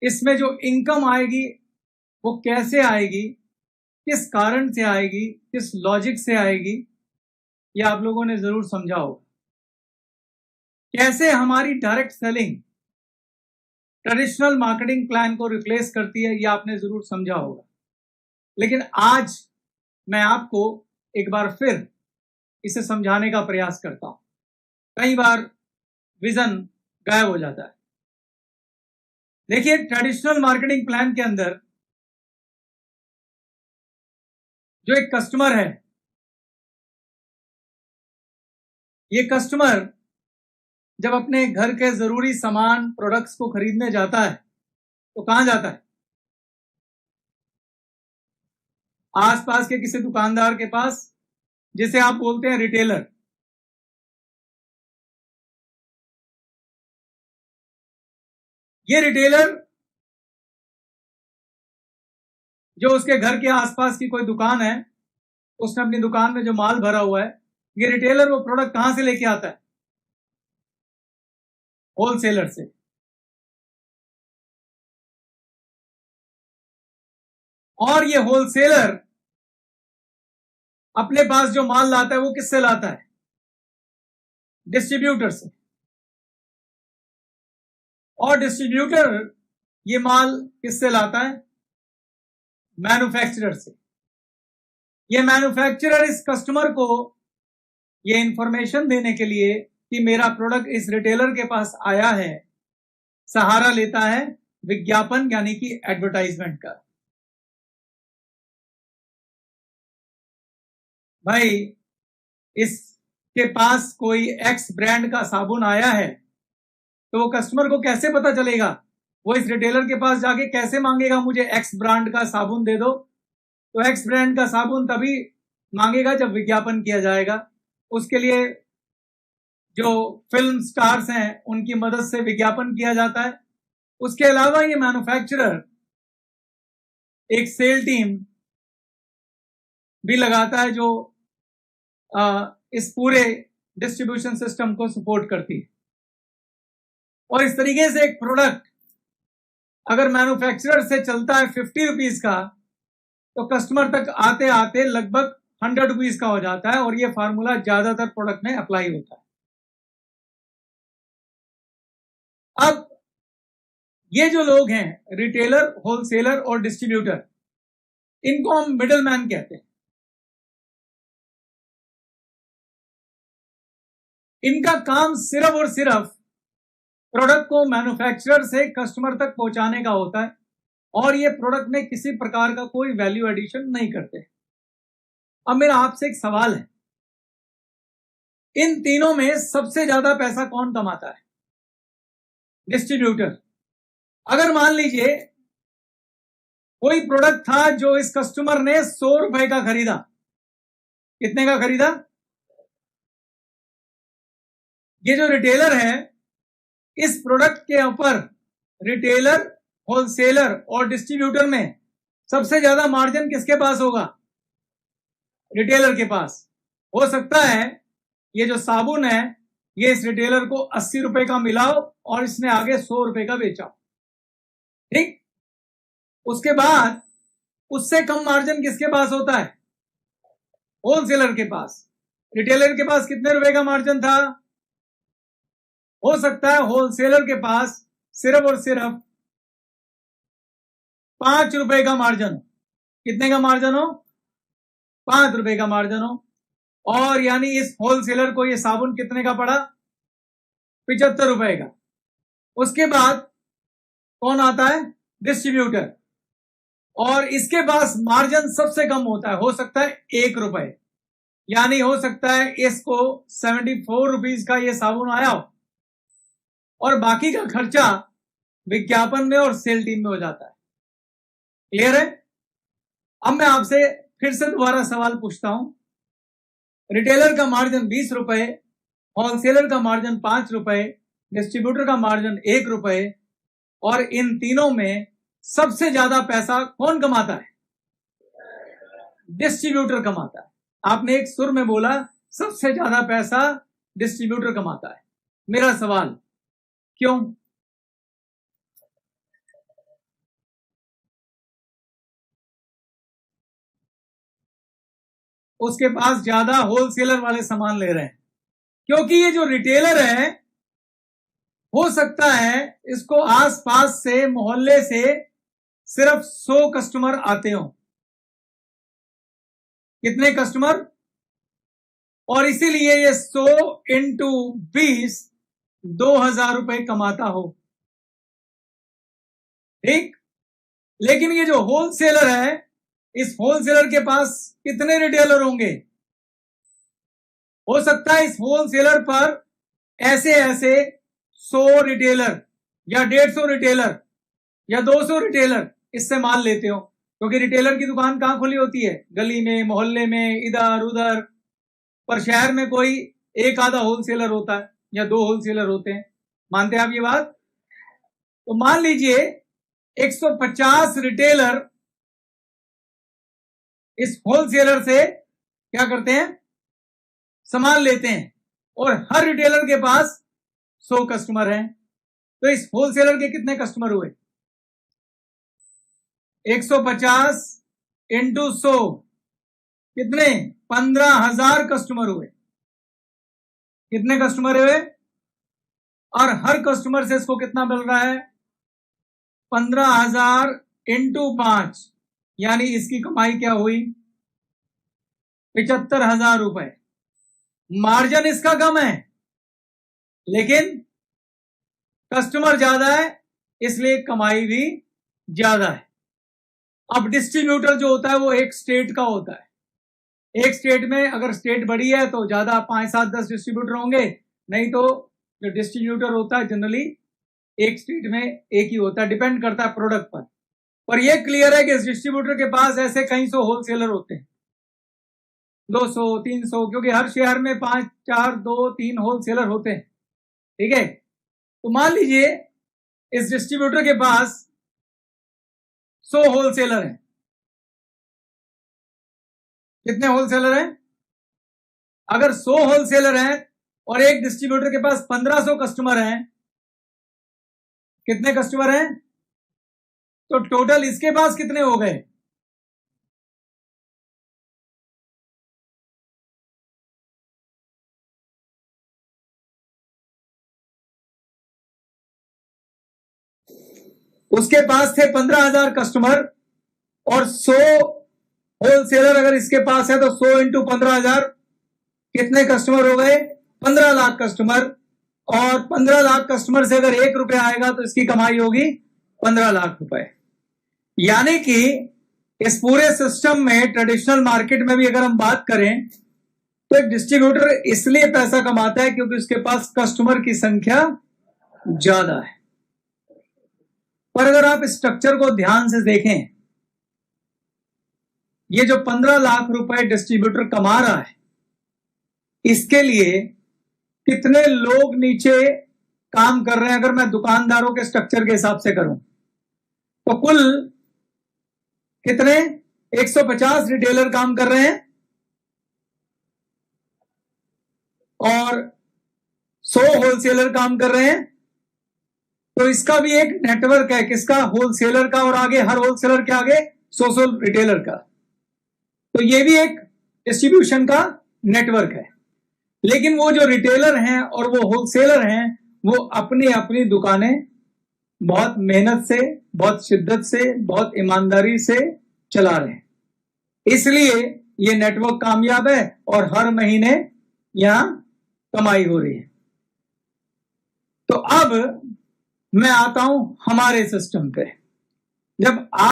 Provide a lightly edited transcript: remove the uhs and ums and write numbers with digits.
इसमें जो इनकम आएगी वो कैसे आएगी, किस कारण से आएगी, किस लॉजिक से आएगी, ये आप लोगों ने जरूर समझा होगा। कैसे हमारी direct selling traditional marketing plan को रिप्लेस करती है, ये आपने जरूर समझा होगा। लेकिन आज मैं आपको एक बार फिर इसे समझाने का प्रयास करता हूं। कई बार विजन गायब हो जाता है। देखिए, ट्रेडिशनल मार्केटिंग प्लान के अंदर जो एक कस्टमर है, ये कस्टमर जब अपने घर के जरूरी सामान प्रोडक्ट्स को खरीदने जाता है तो कहां जाता है? आसपास के किसी दुकानदार के पास, जिसे आप बोलते हैं रिटेलर। ये रिटेलर जो उसके घर के आसपास की कोई दुकान है, उसने अपनी दुकान में जो माल भरा हुआ है, ये रिटेलर वो प्रोडक्ट कहां से लेके आता है? होलसेलर से। और ये होलसेलर अपने पास जो माल लाता है वो किससे लाता है? डिस्ट्रीब्यूटर से। और डिस्ट्रीब्यूटर ये माल किससे लाता है? मैन्युफैक्चरर से। ये मैन्युफैक्चरर इस कस्टमर को ये इंफॉर्मेशन देने के लिए कि मेरा प्रोडक्ट इस रिटेलर के पास आया है, सहारा लेता है विज्ञापन यानी कि एडवर्टाइजमेंट का। भाई, इसके पास कोई एक्स ब्रांड का साबुन आया है तो वो कस्टमर को कैसे पता चलेगा? वो इस रिटेलर के पास जाके कैसे मांगेगा मुझे एक्स ब्रांड का साबुन दे दो? तो एक्स ब्रांड का साबुन तभी मांगेगा जब विज्ञापन किया जाएगा। उसके लिए जो फिल्म स्टार्स हैं उनकी मदद से विज्ञापन किया जाता है। उसके अलावा ये मैन्युफैक्चरर एक सेल टीम भी लगाता है जो इस पूरे डिस्ट्रीब्यूशन सिस्टम को सपोर्ट करती है। और इस तरीके से एक प्रोडक्ट अगर मैन्युफैक्चरर से चलता है 50 रुपीज का, तो कस्टमर तक आते आते लगभग 100 रुपीज का हो जाता है। और ये फार्मूला ज्यादातर प्रोडक्ट में अप्लाई होता है। अब ये जो लोग हैं, रिटेलर, होलसेलर और डिस्ट्रीब्यूटर, इनको हम मिडल मैन कहते हैं। इनका काम सिर्फ और सिर्फ प्रोडक्ट को मैन्युफैक्चरर से कस्टमर तक पहुंचाने का होता है। और ये प्रोडक्ट में किसी प्रकार का कोई वैल्यू एडिशन नहीं करते। अब मेरा आपसे एक सवाल है, इन तीनों में सबसे ज्यादा पैसा कौन कमाता है? डिस्ट्रीब्यूटर। अगर मान लीजिए कोई प्रोडक्ट था जो इस कस्टमर ने 100 रुपए का खरीदा। कितने का खरीदा? ये जो रिटेलर है, इस प्रोडक्ट के ऊपर रिटेलर, होलसेलर और डिस्ट्रीब्यूटर में सबसे ज्यादा मार्जिन किसके पास होगा? रिटेलर के पास। हो सकता है ये जो साबुन है ये इस रिटेलर को 80 रुपए का मिलाओ और इसने आगे 100 रुपए का बेचा। ठीक। उसके बाद उससे कम मार्जिन किसके पास होता है? होलसेलर के पास। रिटेलर के पास कितने रुपए का मार्जिन था? हो सकता है होलसेलर के पास सिर्फ और सिर्फ 5 रुपए का मार्जिन हो। कितने का मार्जिन हो? 5 रुपए का मार्जिन हो। और यानी इस होलसेलर को ये साबुन कितने का पड़ा? 75 रुपए का। उसके बाद कौन आता है? डिस्ट्रीब्यूटर। और इसके पास मार्जिन सबसे कम होता है, हो सकता है 1 रुपए। यानी हो सकता है इसको 74 रुपीज का ये साबुन आया हो और बाकी का खर्चा विज्ञापन में और सेल टीम में हो जाता है। क्लियर है? अब मैं आपसे फिर से दोबारा सवाल पूछता हूं। रिटेलर का मार्जिन 20 रुपए, होलसेलर का मार्जिन 5 रुपए, डिस्ट्रीब्यूटर का मार्जिन 1 रुपए, और इन तीनों में सबसे ज्यादा पैसा कौन कमाता है? डिस्ट्रीब्यूटर कमाता है। आपने एक सुर में बोला सबसे ज्यादा पैसा डिस्ट्रीब्यूटर कमाता है। मेरा सवाल, क्यों? उसके पास ज्यादा होलसेलर वाले सामान ले रहे हैं, क्योंकि ये जो रिटेलर है हो सकता है इसको आसपास से मोहल्ले से सिर्फ 100 कस्टमर आते हो। कितने कस्टमर? और इसीलिए ये 100 इंटू 20 2000 रुपए कमाता हो, ठीक। लेकिन ये जो होलसेलर है, इस होलसेलर के पास कितने रिटेलर होंगे? हो सकता है इस होलसेलर पर ऐसे ऐसे 100 रिटेलर या 150 रिटेलर या 200 रिटेलर इससे माल लेते हो, क्योंकि रिटेलर की दुकान कहां खुली होती है? गली में, मोहल्ले में, इधर उधर। पर शहर में कोई एक आधा होलसेलर होता है या 2 होलसेलर होते हैं। मानते हैं आप ये बात? तो मान लीजिए 150 रिटेलर इस होलसेलर से क्या करते हैं? सामान लेते हैं, और हर रिटेलर के पास 100 कस्टमर हैं। तो इस होलसेलर के कितने कस्टमर हुए? 150 इंटू 100 कितने? 15,000 कस्टमर हुए। कितने कस्टमर हुए? और हर कस्टमर से इसको कितना मिल रहा है? 15,000 इंटू 5, यानी इसकी कमाई क्या हुई? 75,000 रुपए। मार्जिन इसका कम है, लेकिन कस्टमर ज्यादा है, इसलिए कमाई भी ज्यादा है। अब डिस्ट्रीब्यूटर जो होता है वो एक स्टेट का होता है। एक स्टेट में अगर स्टेट बड़ी है तो ज्यादा 5, 7, 10 डिस्ट्रीब्यूटर होंगे, नहीं तो जो डिस्ट्रीब्यूटर होता है जनरली एक स्टेट में एक ही होता है, डिपेंड करता है प्रोडक्ट पर। पर यह क्लियर है कि इस डिस्ट्रीब्यूटर के पास ऐसे कई सौ होलसेलर होते हैं, 200, 300, क्योंकि हर शहर में 5, 4, 2, 3 होलसेलर होते हैं, ठीक है। तो मान लीजिए इस डिस्ट्रीब्यूटर के पास 100 होलसेलर हैं। कितने होलसेलर हैं? अगर 100 होलसेलर हैं और एक डिस्ट्रीब्यूटर के पास 1500 कस्टमर हैं, कितने कस्टमर हैं? तो टोटल इसके पास कितने हो गए? उसके पास थे 15,000 कस्टमर, और 100 होलसेलर अगर इसके पास है तो 100 इंटू 15,000 कितने कस्टमर हो गए? 15 लाख कस्टमर। और 15 लाख कस्टमर से अगर 1 रुपया आएगा तो इसकी कमाई होगी 15 लाख रुपए। यानी कि इस पूरे सिस्टम में, ट्रेडिशनल मार्केट में भी अगर हम बात करें तो एक डिस्ट्रीब्यूटर इसलिए पैसा कमाता है क्योंकि उसके पास कस्टमर की संख्या ज्यादा है। पर अगर आप स्ट्रक्चर को ध्यान से देखें, ये जो 15 लाख रुपए डिस्ट्रीब्यूटर कमा रहा है, इसके लिए कितने लोग नीचे काम कर रहे हैं? अगर मैं दुकानदारों के स्ट्रक्चर के हिसाब से करूं तो कुल कितने? 150 रिटेलर काम कर रहे हैं और 100 होलसेलर काम कर रहे हैं। तो इसका भी एक नेटवर्क है, किसका? होलसेलर का, और आगे हर होलसेलर के आगे 100 रिटेलर का। तो ये भी एक डिस्ट्रीब्यूशन का नेटवर्क है। लेकिन वो जो रिटेलर हैं और वो होलसेलर हैं, वो अपनी अपनी दुकानें बहुत मेहनत से, बहुत शिद्दत से, बहुत ईमानदारी से चला रहे हैं। इसलिए ये नेटवर्क कामयाब है और हर महीने यहां कमाई हो रही है। तो अब मैं आता हूं हमारे सिस्टम पे। जब